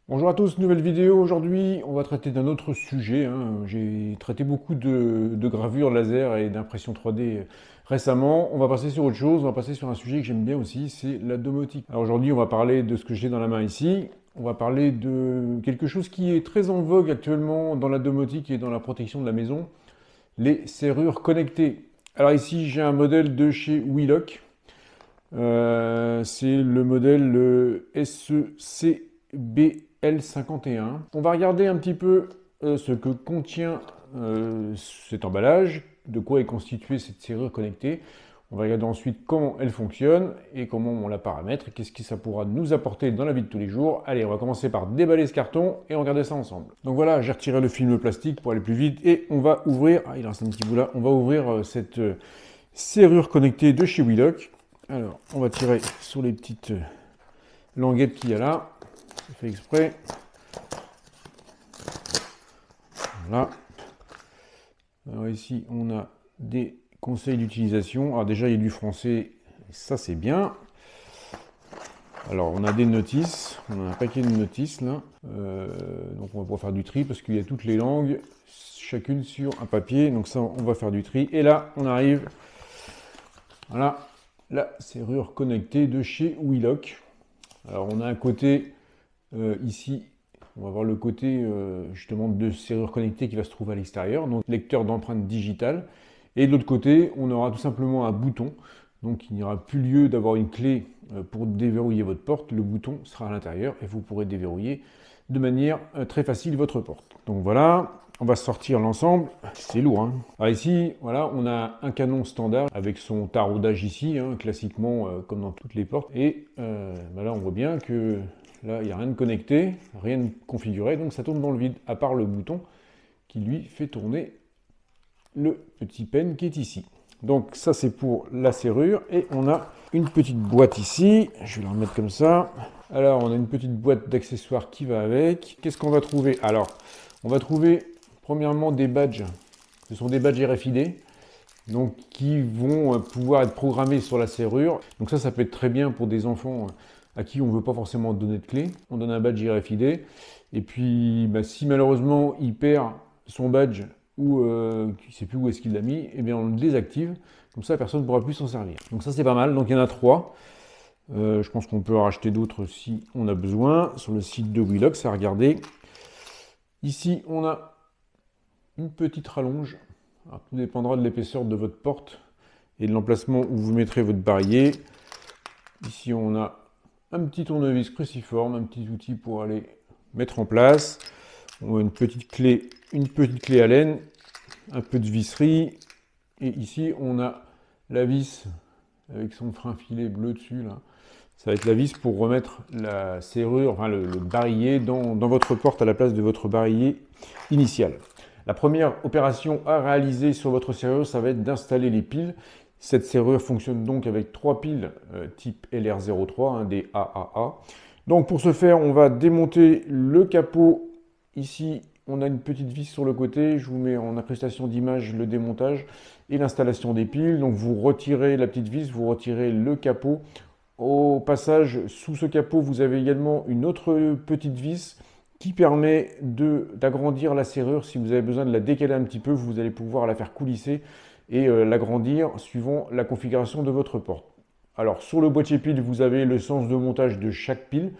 Bonjour à tous, nouvelle vidéo. Aujourd'hui, on va traiter d'un autre sujet, hein. J'ai traité beaucoup de gravure laser et d'impression 3D récemment. On va passer sur autre chose, on va passer sur un sujet que j'aime bien aussi, c'est la domotique. Alors aujourd'hui, on va parler de ce que j'ai dans la main ici. On va parler de quelque chose qui est très en vogue actuellement dans la domotique et dans la protection de la maison, les serrures connectées. Alors ici, j'ai un modèle de chez Wheelock. C'est le modèle SECBL51. On va regarder un petit peu ce que contient cet emballage, de quoi est constituée cette serrure connectée. On va regarder ensuite comment elle fonctionne et comment on la paramètre et qu'est-ce que ça pourra nous apporter dans la vie de tous les jours. Allez, on va commencer par déballer ce carton et regarder ça ensemble. Donc voilà, j'ai retiré le film plastique pour aller plus vite et on va ouvrir, il reste un petit bout là, on va ouvrir cette serrure connectée de chez Wheelock. Alors, on va tirer sur les petites languettes qu'il y a là. C'est fait exprès. Voilà. Alors ici, on a des conseils d'utilisation. Alors déjà, il y a du français. Ça, c'est bien. Alors, on a des notices. On a un paquet de notices là. Donc, on va pouvoir faire du tri parce qu'il y a toutes les langues, chacune sur un papier. Donc ça, on va faire du tri. Et là, on arrive. Voilà. La serrure connectée de chez Wheelock. Alors on a un côté ici, on va voir le côté justement de serrure connectée qui va se trouver à l'extérieur, donc lecteur d'empreintes digitales. Et de l'autre côté, on aura tout simplement un bouton. Donc il n'y aura plus lieu d'avoir une clé pour déverrouiller votre porte. Le bouton sera à l'intérieur et vous pourrez déverrouiller de manière très facile votre porte. Donc voilà. On va sortir l'ensemble, c'est lourd, hein. Alors ici, voilà, on a un canon standard avec son taraudage ici, hein, classiquement comme dans toutes les portes. Et là, on voit bien que là, il n'y a rien de connecté, rien de configuré, donc ça tourne dans le vide, à part le bouton qui lui fait tourner le petit pen qui est ici. Donc ça, c'est pour la serrure. Et on a une petite boîte ici, je vais la remettre comme ça. Alors, on a une petite boîte d'accessoires qui va avec. Qu'est-ce qu'on va trouver? Alors, on va trouver premièrement des badges. Ce sont des badges RFID donc, qui vont pouvoir être programmés sur la serrure. Donc ça peut être très bien pour des enfants à qui on ne veut pas forcément donner de clé. On donne un badge RFID. Et puis, si malheureusement, il perd son badge ou qu'il ne sait plus où est-ce qu'il l'a mis, eh bien, on le désactive. Comme ça, personne ne pourra plus s'en servir. Donc ça, c'est pas mal. Donc il y en a 3. Je pense qu'on peut en racheter d'autres si on a besoin. Sur le site de Wheelock, ça à regarder. Ici, on a une petite rallonge. Alors, tout dépendra de l'épaisseur de votre porte et de l'emplacement où vous mettrez votre barillet. Ici, on a un petit tournevis cruciforme, un petit outil pour aller mettre en place. On a une petite clé à laine, un peu de visserie. Et ici, on a la vis avec son frein filet bleu dessus, là. Ça va être la vis pour remettre la serrure, enfin le barillet dans votre porte à la place de votre barillet initial. La première opération à réaliser sur votre serrure, ça va être d'installer les piles. Cette serrure fonctionne donc avec 3 piles type LR03, hein, des AAA. Donc pour ce faire, on va démonter le capot. Ici, on a une petite vis sur le côté. Je vous mets en incrustation d'image le démontage et l'installation des piles. Donc vous retirez la petite vis, vous retirez le capot. Au passage, sous ce capot, vous avez également une autre petite vis qui permet d'agrandir la serrure. Si vous avez besoin de la décaler un petit peu, vous allez pouvoir la faire coulisser et l'agrandir suivant la configuration de votre porte. Alors, sur le boîtier pile, vous avez le sens de montage de chaque pile.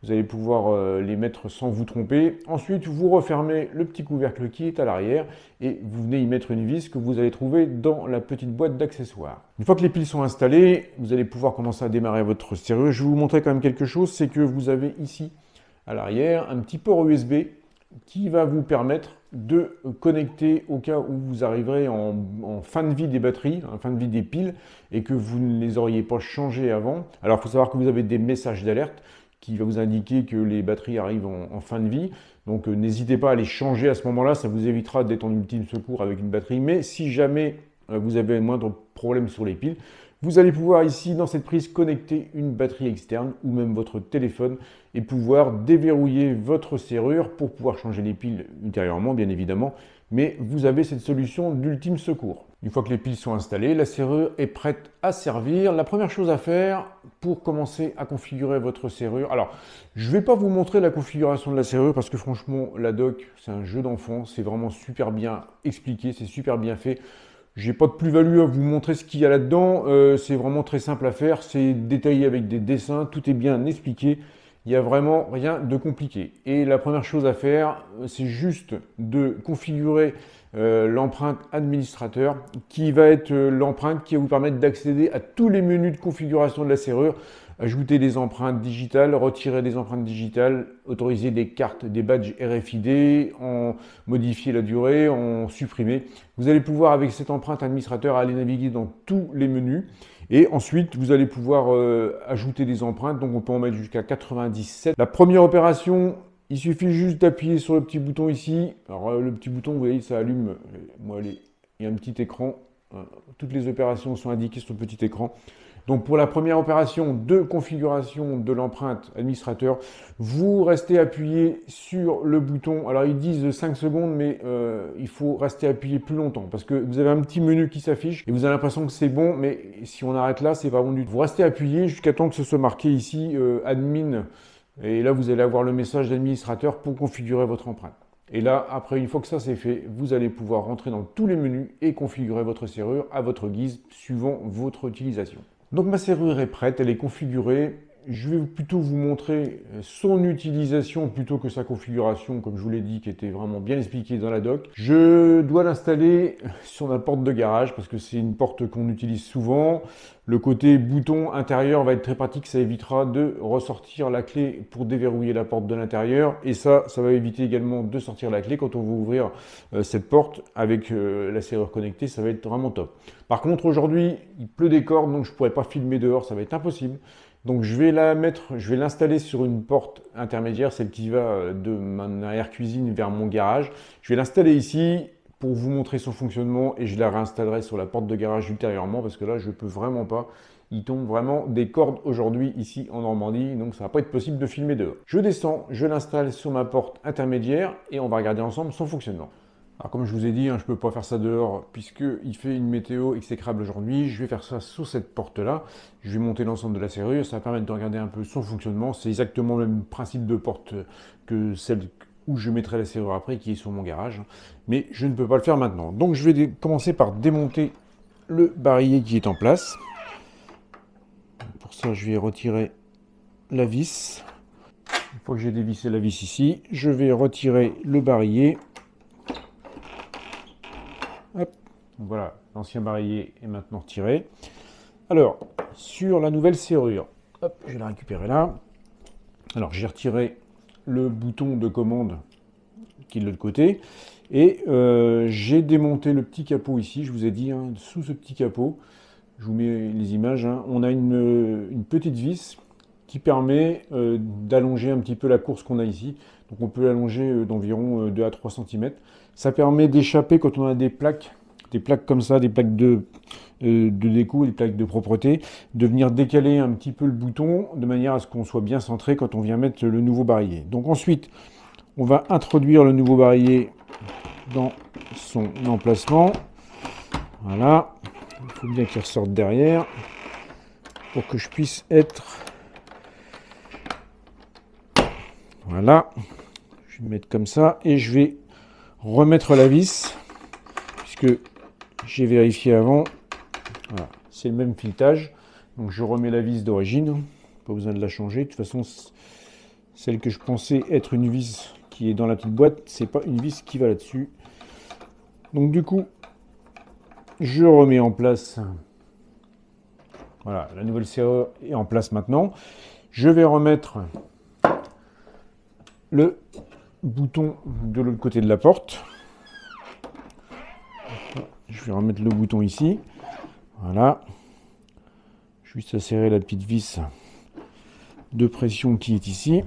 Vous allez pouvoir les mettre sans vous tromper. Ensuite, vous refermez le petit couvercle qui est à l'arrière et vous venez y mettre une vis que vous allez trouver dans la petite boîte d'accessoires. Une fois que les piles sont installées, vous allez pouvoir commencer à démarrer votre serrure. Je vais vous montrer quand même quelque chose, c'est que vous avez ici à l'arrière un petit port USB qui va vous permettre de connecter au cas où vous arriverez en fin de vie des batteries, en fin de vie des piles et que vous ne les auriez pas changées avant. Alors, il faut savoir que vous avez des messages d'alerte qui va vous indiquer que les batteries arrivent en fin de vie. Donc n'hésitez pas à les changer à ce moment-là, ça vous évitera d'être en ultime secours avec une batterie. Mais si jamais vous avez un moindre problème sur les piles, vous allez pouvoir ici, dans cette prise, connecter une batterie externe ou même votre téléphone et pouvoir déverrouiller votre serrure pour pouvoir changer les piles ultérieurement, bien évidemment. Mais vous avez cette solution d'ultime secours. Une fois que les piles sont installées, la serrure est prête à servir. La première chose à faire pour commencer à configurer votre serrure. Alors, je ne vais pas vous montrer la configuration de la serrure parce que franchement, la doc, c'est un jeu d'enfant. C'est vraiment super bien expliqué, c'est super bien fait. J'ai pas de plus-value à vous montrer ce qu'il y a là-dedans. C'est vraiment très simple à faire. C'est détaillé avec des dessins. Tout est bien expliqué. Il n'y a vraiment rien de compliqué. Et la première chose à faire, c'est juste de configurer l'empreinte administrateur qui va être l'empreinte qui va vous permettre d'accéder à tous les menus de configuration de la serrure, ajouter des empreintes digitales, retirer des empreintes digitales, autoriser des cartes, des badges RFID, en modifier la durée, en supprimer. Vous allez pouvoir avec cette empreinte administrateur aller naviguer dans tous les menus. Et ensuite, vous allez pouvoir ajouter des empreintes, donc on peut en mettre jusqu'à 97. La première opération, il suffit juste d'appuyer sur le petit bouton ici. Alors le petit bouton, vous voyez, ça allume. Moi, il y a un petit écran. Toutes les opérations sont indiquées sur le petit écran. Donc pour la première opération de configuration de l'empreinte administrateur, vous restez appuyé sur le bouton. Alors ils disent 5 secondes, mais il faut rester appuyé plus longtemps parce que vous avez un petit menu qui s'affiche et vous avez l'impression que c'est bon, mais si on arrête là, c'est pas bon du tout. Vous restez appuyé jusqu'à temps que ce soit marqué ici admin. Et là, vous allez avoir le message d'administrateur pour configurer votre empreinte. Et là, après, une fois que ça c'est fait, vous allez pouvoir rentrer dans tous les menus et configurer votre serrure à votre guise, suivant votre utilisation. Donc ma serrure est prête, elle est configurée. Je vais plutôt vous montrer son utilisation plutôt que sa configuration, comme je vous l'ai dit, qui était vraiment bien expliquée dans la doc. Je dois l'installer sur ma porte de garage parce que c'est une porte qu'on utilise souvent. Le côté bouton intérieur va être très pratique, ça évitera de ressortir la clé pour déverrouiller la porte de l'intérieur. Et ça va éviter également de sortir la clé quand on va ouvrir cette porte avec la serrure connectée, ça va être vraiment top. Par contre, aujourd'hui, il pleut des cordes, donc je ne pourrai pas filmer dehors, ça va être impossible. Donc je vais l'installer sur une porte intermédiaire, celle qui va de mon arrière-cuisine vers mon garage. Je vais l'installer ici pour vous montrer son fonctionnement et je la réinstallerai sur la porte de garage ultérieurement parce que là je ne peux vraiment pas. Il tombe vraiment des cordes aujourd'hui ici en Normandie, donc ça ne va pas être possible de filmer dehors. Je descends, je l'installe sur ma porte intermédiaire et on va regarder ensemble son fonctionnement. Alors comme je vous ai dit, je ne peux pas faire ça dehors puisqu'il fait une météo exécrable aujourd'hui. Je vais faire ça sur cette porte-là. Je vais monter l'ensemble de la serrure. Ça va permettre de regarder un peu son fonctionnement. C'est exactement le même principe de porte que celle où je mettrai la serrure après, qui est sur mon garage. Mais je ne peux pas le faire maintenant. Donc je vais commencer par démonter le barillet qui est en place. Pour ça, je vais retirer la vis. Une fois que j'ai dévissé la vis ici, je vais retirer le barillet. Hop. Voilà, l'ancien barillet est maintenant retiré. Alors, sur la nouvelle serrure, hop, je vais la récupérer là. Alors, j'ai retiré le bouton de commande qui est de l'autre côté. Et j'ai démonté le petit capot ici, je vous ai dit, hein, sous ce petit capot, je vous mets les images, hein, on a une petite vis qui permet d'allonger un petit peu la course qu'on a ici. Donc on peut l'allonger d'environ 2 à 3 cm. Ça permet d'échapper quand on a des plaques comme ça, des plaques de déco, des plaques de propreté, de venir décaler un petit peu le bouton de manière à ce qu'on soit bien centré quand on vient mettre le nouveau barillet. Donc ensuite, on va introduire le nouveau barillet dans son emplacement. Voilà, il faut bien qu'il ressorte derrière pour que je puisse être... Voilà, je vais le mettre comme ça et je vais remettre la vis puisque j'ai vérifié avant. Voilà, c'est le même filetage. Donc je remets la vis d'origine, pas besoin de la changer. De toute façon, celle que je pensais être une vis qui est dans la petite boîte, c'est pas une vis qui va là-dessus. Donc du coup, je remets en place. Voilà, la nouvelle serrure est en place maintenant. Je vais remettre le bouton de l'autre côté de la porte. Je vais remettre le bouton ici. Voilà. Juste à serrer la petite vis de pression qui est ici.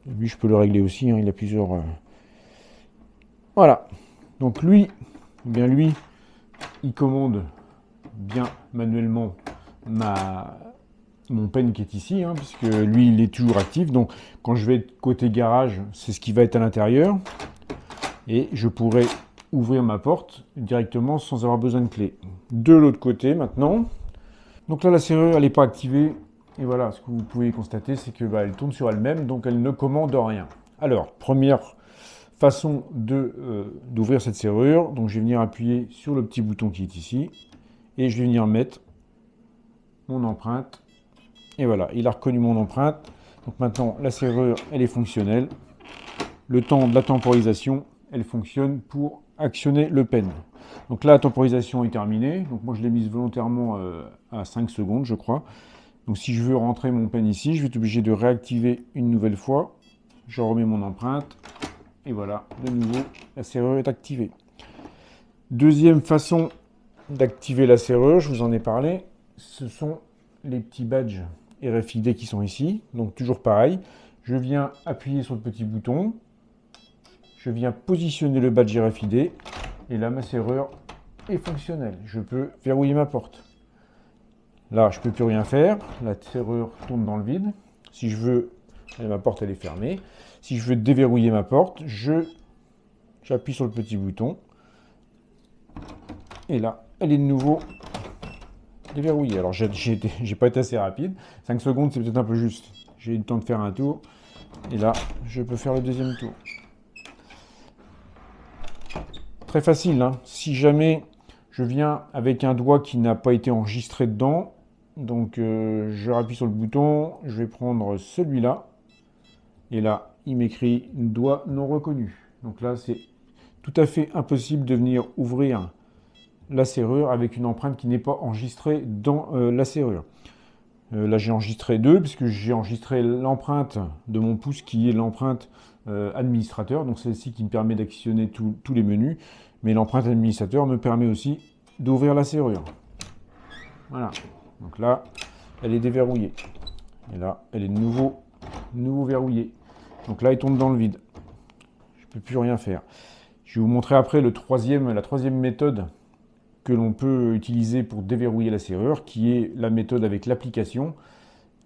Lui, je peux le régler aussi. Hein, il a plusieurs... Voilà. Donc lui, lui, il commande bien manuellement mon pen qui est ici, hein, puisque lui, il est toujours actif. Donc, quand je vais être côté garage, c'est ce qui va être à l'intérieur. Et je pourrai ouvrir ma porte directement sans avoir besoin de clé. De l'autre côté maintenant, donc là la serrure elle n'est pas activée et voilà ce que vous pouvez constater c'est que elle tourne sur elle-même donc elle ne commande rien. Alors première façon d'ouvrir cette serrure, donc je vais venir appuyer sur le petit bouton qui est ici et je vais venir mettre mon empreinte et voilà il a reconnu mon empreinte. Donc maintenant la serrure elle est fonctionnelle. Le temps de la temporisation elle fonctionne pour actionner le pen. Donc là, la temporisation est terminée. Donc moi, je l'ai mise volontairement à 5 secondes, je crois. Donc si je veux rentrer mon pen ici, je vais être obligé de réactiver une nouvelle fois. Je remets mon empreinte. Et voilà, de nouveau, la serrure est activée. Deuxième façon d'activer la serrure, je vous en ai parlé, ce sont les petits badges RFID qui sont ici. Donc toujours pareil, je viens appuyer sur le petit bouton. Je viens positionner le badge RFID et là ma serrure est fonctionnelle. Je peux verrouiller ma porte. Là je ne peux plus rien faire, la serrure tourne dans le vide. Si je veux, ma porte elle est fermée. Si je veux déverrouiller ma porte, j'appuie sur le petit bouton et là elle est de nouveau déverrouillée. Alors j'ai pas été assez rapide, 5 secondes c'est peut-être un peu juste. J'ai eu le temps de faire un tour et là je peux faire le deuxième tour. Très facile, hein. Si jamais je viens avec un doigt qui n'a pas été enregistré dedans, donc je rappuie sur le bouton, je vais prendre celui-là, et là, il m'écrit « doigt non reconnu ». Donc là, c'est tout à fait impossible de venir ouvrir la serrure avec une empreinte qui n'est pas enregistrée dans la serrure. Là, j'ai enregistré deux, puisque j'ai enregistré l'empreinte de mon pouce, qui est l'empreinte administrateur, donc celle-ci qui me permet d'actionner tous les menus, mais l'empreinte administrateur me permet aussi d'ouvrir la serrure. Voilà, donc là, elle est déverrouillée. Et là, elle est de nouveau verrouillée. Donc là, elle tourne dans le vide. Je ne peux plus rien faire. Je vais vous montrer après la troisième méthode que l'on peut utiliser pour déverrouiller la serrure, qui est la méthode avec l'application.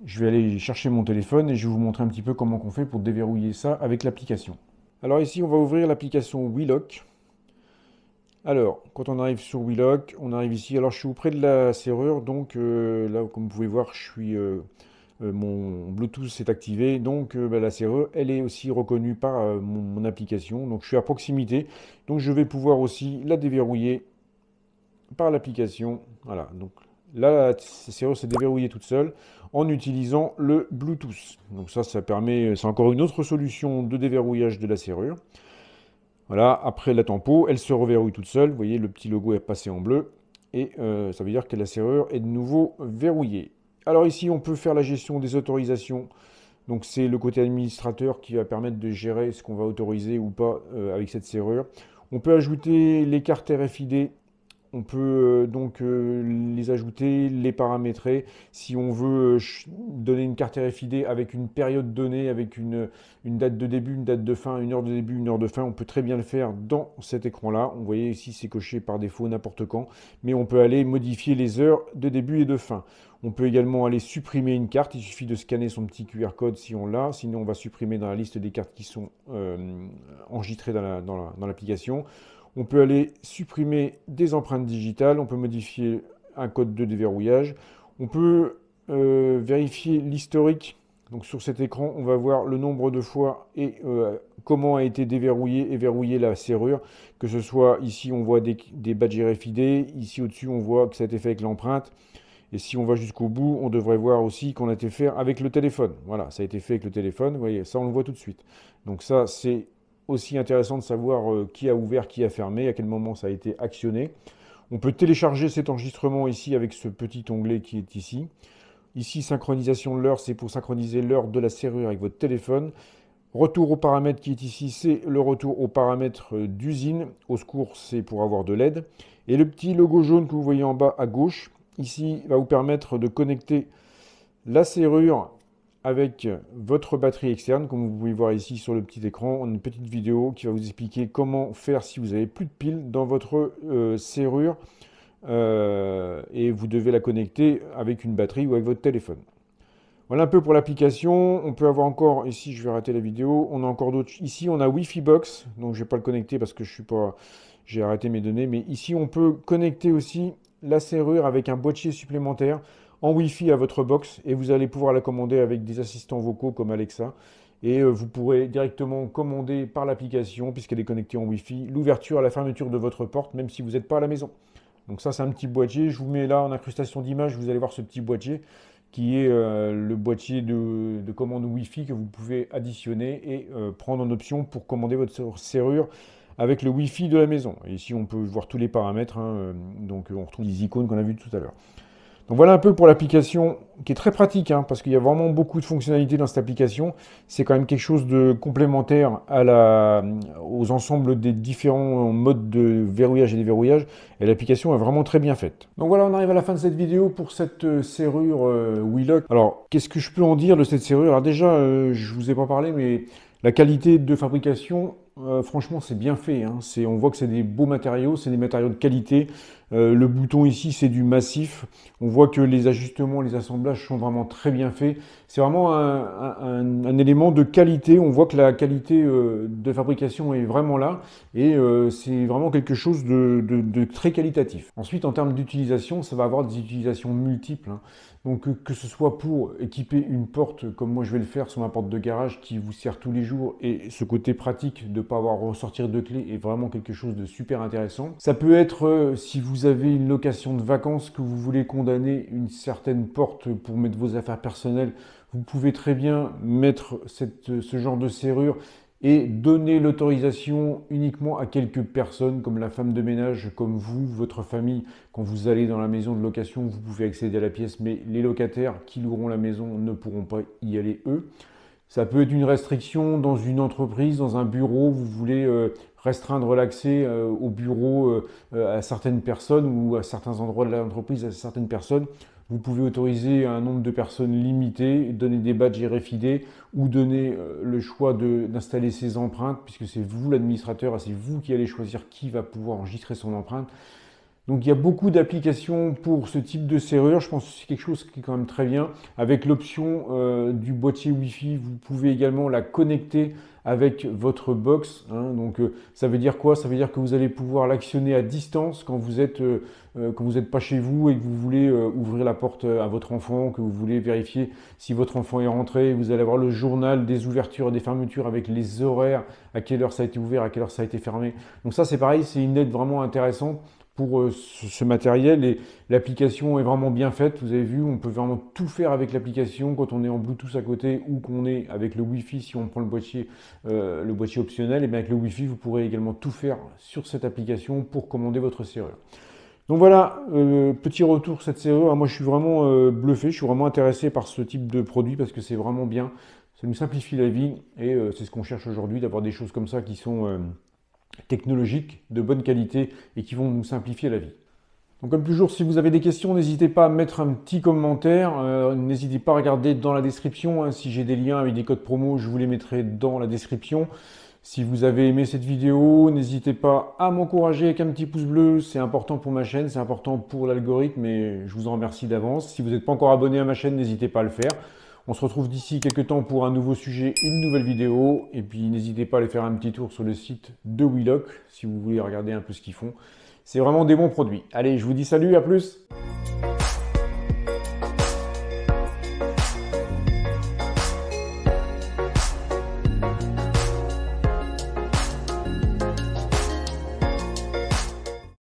Je vais aller chercher mon téléphone et je vais vous montrer un petit peu comment on fait pour déverrouiller ça avec l'application. Alors ici, on va ouvrir l'application WeLock. Alors, quand on arrive sur WeLock, on arrive ici. Alors, je suis auprès de la serrure, donc là, comme vous pouvez voir, mon Bluetooth est activé, donc la serrure, elle est aussi reconnue par mon application. Donc, je suis à proximité, donc je vais pouvoir aussi la déverrouiller par l'application. Voilà, donc là, la serrure s'est déverrouillée toute seule en utilisant le Bluetooth. Donc ça permet, c'est encore une autre solution de déverrouillage de la serrure. Voilà, après la tempo, elle se reverrouille toute seule. Vous voyez, le petit logo est passé en bleu. Et ça veut dire que la serrure est de nouveau verrouillée. Alors ici, on peut faire la gestion des autorisations. Donc c'est le côté administrateur qui va permettre de gérer ce qu'on va autoriser ou pas avec cette serrure. On peut ajouter les cartes RFID. On peut donc les ajouter, les paramétrer. Si on veut donner une carte RFID avec une période donnée, avec une date de début, une date de fin, une heure de début, une heure de fin, on peut très bien le faire dans cet écran-là. Vous voyez ici, c'est coché par défaut n'importe quand. Mais on peut aller modifier les heures de début et de fin. On peut également aller supprimer une carte. Il suffit de scanner son petit QR code si on l'a. Sinon, on va supprimer dans la liste des cartes qui sont enregistrées dans l'application. On peut aller supprimer des empreintes digitales, on peut modifier un code de déverrouillage, on peut vérifier l'historique. Donc sur cet écran, on va voir le nombre de fois et comment a été déverrouillée et verrouillée la serrure. Que ce soit ici, on voit des badges RFID, ici au-dessus, on voit que ça a été fait avec l'empreinte. Et si on va jusqu'au bout, on devrait voir aussi qu'on a été fait avec le téléphone. Voilà, ça a été fait avec le téléphone, vous voyez, ça on le voit tout de suite. Donc ça, c'est aussi intéressant de savoir qui a ouvert, qui a fermé, à quel moment ça a été actionné. On peut télécharger cet enregistrement ici avec ce petit onglet qui est ici. Ici, synchronisation de l'heure, c'est pour synchroniser l'heure de la serrure avec votre téléphone. Retour aux paramètres qui est ici, c'est le retour aux paramètres d'usine. Au secours, c'est pour avoir de l'aide. Et le petit logo jaune que vous voyez en bas à gauche, ici, va vous permettre de connecter la serrure avec votre batterie externe. Comme vous pouvez voir ici sur le petit écran, on a une petite vidéo qui va vous expliquer comment faire si vous n'avez plus de piles dans votre serrure et vous devez la connecter avec une batterie ou avec votre téléphone. Voilà un peu pour l'application. On peut avoir encore, ici je vais arrêter la vidéo, on a encore d'autres. Ici on a Wi-Fi Box, donc je ne vais pas le connecter parce que je ne suis pas j'ai arrêté mes données. Mais ici, on peut connecter aussi la serrure avec un boîtier supplémentaire en Wi-Fi à votre box et vous allez pouvoir la commander avec des assistants vocaux comme Alexa. Et vous pourrez directement commander par l'application, puisqu'elle est connectée en Wi-Fi, l'ouverture et la fermeture de votre porte, même si vous n'êtes pas à la maison. Donc ça, c'est un petit boîtier. Je vous mets là en incrustation d'image, vous allez voir ce petit boîtier qui est le boîtier de commande Wi-Fi que vous pouvez additionner et prendre en option pour commander votre serrure avec le Wi-Fi de la maison. Et ici, on peut voir tous les paramètres. Donc, on retrouve les icônes qu'on a vues tout à l'heure. Donc voilà un peu pour l'application qui est très pratique, parce qu'il y a vraiment beaucoup de fonctionnalités dans cette application. C'est quand même quelque chose de complémentaire aux ensembles des différents modes de verrouillage et déverrouillage. Et l'application est vraiment très bien faite. Donc voilà, on arrive à la fin de cette vidéo pour cette serrure Wheelock. Alors, qu'est-ce que je peux en dire de cette serrure? Alors déjà, je ne vous ai pas parlé, mais la qualité de fabrication, franchement, c'est bien fait. On voit que c'est des beaux matériaux, c'est des matériaux de qualité. Le bouton ici, c'est du massif. On voit que les ajustements, les assemblages sont vraiment très bien faits. C'est vraiment un élément de qualité. On voit que la qualité de fabrication est vraiment là. Et c'est vraiment quelque chose de très qualitatif. Ensuite, en termes d'utilisation, ça va avoir des utilisations multiples. Donc que ce soit pour équiper une porte, comme moi je vais le faire sur ma porte de garage qui vous sert tous les jours, et ce côté pratique de ne pas avoir à ressortir de clé est vraiment quelque chose de super intéressant. Ça peut être si vous avez une location de vacances, que vous voulez condamner une certaine porte pour mettre vos affaires personnelles, vous pouvez très bien mettre ce genre de serrure et donner l'autorisation uniquement à quelques personnes, comme la femme de ménage, comme vous, votre famille. Quand vous allez dans la maison de location, vous pouvez accéder à la pièce, mais les locataires qui loueront la maison ne pourront pas y aller eux. Ça peut être une restriction dans une entreprise, dans un bureau, vous voulez restreindre l'accès au bureau à certaines personnes ou à certains endroits de l'entreprise à certaines personnes. Vous pouvez autoriser un nombre de personnes limité, donner des badges RFID ou donner le choix d'installer ses empreintes, puisque c'est vous l'administrateur, c'est vous qui allez choisir qui va pouvoir enregistrer son empreinte. Donc il y a beaucoup d'applications pour ce type de serrure. Je pense que c'est quelque chose qui est quand même très bien. Avec l'option du boîtier Wi-Fi, vous pouvez également la connecter avec votre box. Donc ça veut dire quoi? Ça veut dire que vous allez pouvoir l'actionner à distance quand vous n'êtes pas chez vous et que vous voulez ouvrir la porte à votre enfant, que vous voulez vérifier si votre enfant est rentré. Vous allez avoir le journal des ouvertures et des fermetures avec les horaires, à quelle heure ça a été ouvert, à quelle heure ça a été fermé. Donc ça c'est pareil, c'est une aide vraiment intéressante pour ce matériel, et l'application est vraiment bien faite. Vous avez vu, on peut vraiment tout faire avec l'application quand on est en Bluetooth à côté ou qu'on est avec le Wi-Fi. Si on prend le boîtier optionnel, et bien avec le Wi-Fi, vous pourrez également tout faire sur cette application pour commander votre serrure. Donc voilà, petit retour sur cette serrure. Moi, je suis vraiment bluffé, je suis vraiment intéressé par ce type de produit parce que c'est vraiment bien. Ça nous simplifie la vie et c'est ce qu'on cherche aujourd'hui, d'avoir des choses comme ça qui sont technologiques, de bonne qualité et qui vont nous simplifier la vie. Donc comme toujours, si vous avez des questions, n'hésitez pas à mettre un petit commentaire. N'hésitez pas à regarder dans la description. Si j'ai des liens avec des codes promo, je vous les mettrai dans la description. Si vous avez aimé cette vidéo, n'hésitez pas à m'encourager avec un petit pouce bleu. C'est important pour ma chaîne, c'est important pour l'algorithme et je vous en remercie d'avance. Si vous n'êtes pas encore abonné à ma chaîne, n'hésitez pas à le faire. On se retrouve d'ici quelques temps pour un nouveau sujet, une nouvelle vidéo. Et puis n'hésitez pas à aller faire un petit tour sur le site de Wheelock si vous voulez regarder un peu ce qu'ils font. C'est vraiment des bons produits. Allez, je vous dis salut, à plus!